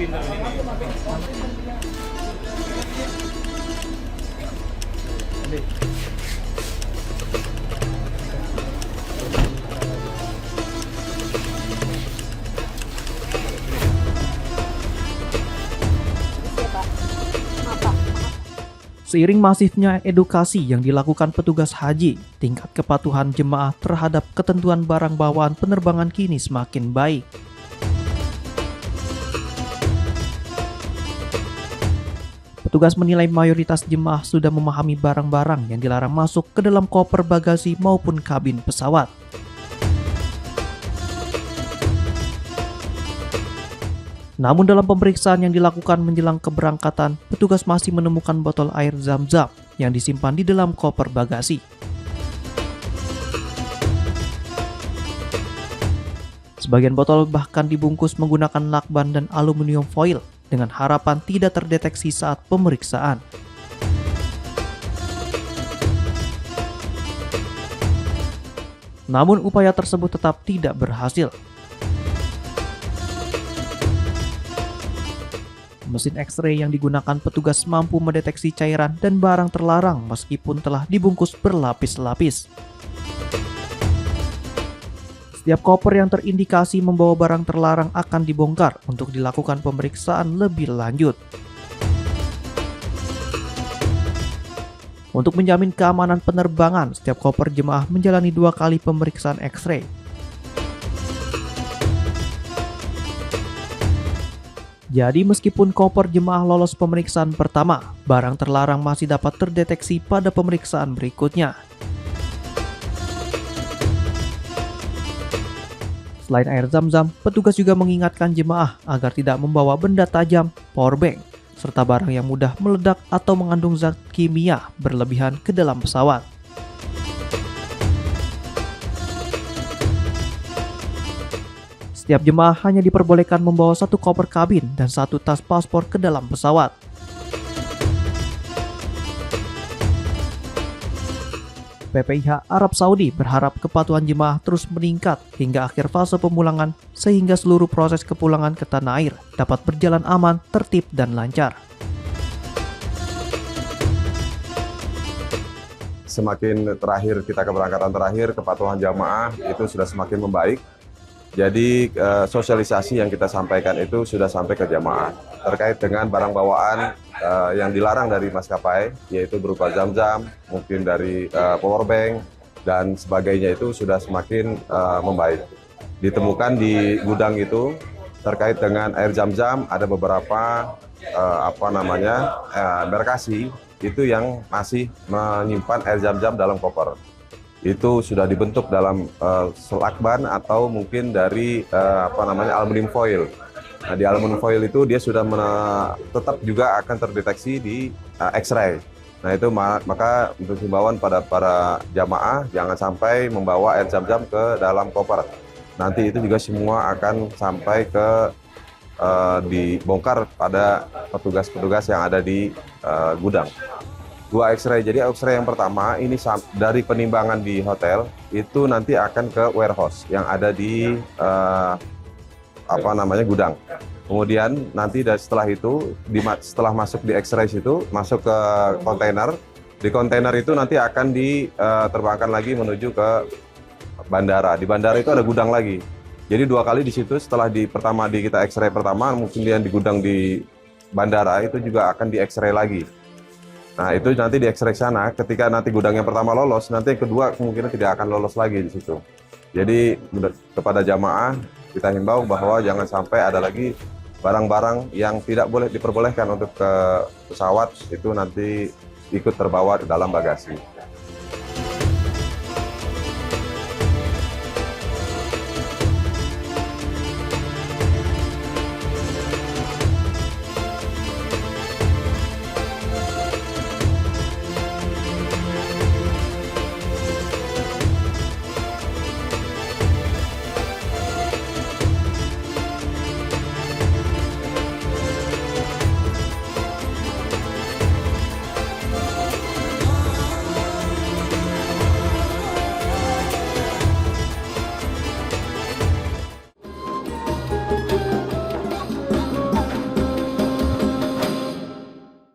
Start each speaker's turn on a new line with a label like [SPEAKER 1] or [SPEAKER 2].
[SPEAKER 1] Seiring masifnya edukasi yang dilakukan petugas haji, tingkat kepatuhan jemaah terhadap ketentuan barang bawaan penerbangan kini semakin baik. Petugas menilai mayoritas jemaah sudah memahami barang-barang yang dilarang masuk ke dalam koper bagasi maupun kabin pesawat. Namun dalam pemeriksaan yang dilakukan menjelang keberangkatan, petugas masih menemukan botol air Zam-Zam yang disimpan di dalam koper bagasi. Sebagian botol bahkan dibungkus menggunakan lakban dan aluminium foil dengan harapan tidak terdeteksi saat pemeriksaan. Namun upaya tersebut tetap tidak berhasil. Mesin X-ray yang digunakan petugas mampu mendeteksi cairan dan barang terlarang meskipun telah dibungkus berlapis-lapis. Setiap koper yang terindikasi membawa barang terlarang akan dibongkar untuk dilakukan pemeriksaan lebih lanjut. Untuk menjamin keamanan penerbangan, setiap koper jemaah menjalani 2 kali pemeriksaan X-ray. Jadi meskipun koper jemaah lolos pemeriksaan pertama, barang terlarang masih dapat terdeteksi pada pemeriksaan berikutnya. Selain air Zam-Zam, petugas juga mengingatkan jemaah agar tidak membawa benda tajam, powerbank, serta barang yang mudah meledak atau mengandung zat kimia berlebihan ke dalam pesawat. Setiap jemaah hanya diperbolehkan membawa 1 koper kabin dan 1 tas paspor ke dalam pesawat. PPIH Arab Saudi berharap kepatuhan jemaah terus meningkat hingga akhir fase pemulangan sehingga seluruh proses kepulangan ke tanah air dapat berjalan aman, tertib, dan lancar.
[SPEAKER 2] Semakin terakhir kita keberangkatan terakhir, kepatuhan jamaah itu sudah semakin membaik. Jadi sosialisasi yang kita sampaikan itu sudah sampai ke jamaah terkait dengan barang bawaan yang dilarang dari maskapai, yaitu berupa Zam-Zam, mungkin dari powerbank dan sebagainya, itu sudah semakin membaik. Ditemukan di gudang itu terkait dengan air Zam-Zam ada beberapa embarkasi itu yang masih menyimpan air Zam-Zam dalam koper. Itu sudah dibentuk dalam selakban atau mungkin dari aluminium foil. Nah, di aluminium foil itu dia sudah tetap juga akan terdeteksi di X-ray. Nah, itu maka untuk himbauan pada para jamaah jangan sampai membawa air Zam-Zam ke dalam koper. Nanti itu juga semua akan sampai ke dibongkar pada petugas-petugas yang ada di gudang. 2 X-ray. Jadi X-ray yang pertama ini dari penimbangan di hotel itu nanti akan ke warehouse yang ada di gudang. Kemudian nanti setelah itu setelah masuk di X-ray itu masuk ke kontainer. Di kontainer itu nanti akan diterbangkan lagi menuju ke bandara. Di bandara itu ada gudang lagi. Jadi 2 kali di situ, setelah kita X-ray pertama, mungkin yang di gudang di bandara itu juga akan di X-ray lagi. Nah, itu nanti di X-ray sana, ketika nanti gudang yang pertama lolos, nanti yang kedua kemungkinan tidak akan lolos lagi di situ. Jadi kepada jamaah kita himbau bahwa jangan sampai ada lagi barang-barang yang tidak boleh diperbolehkan untuk ke pesawat itu nanti ikut terbawa dalam bagasi.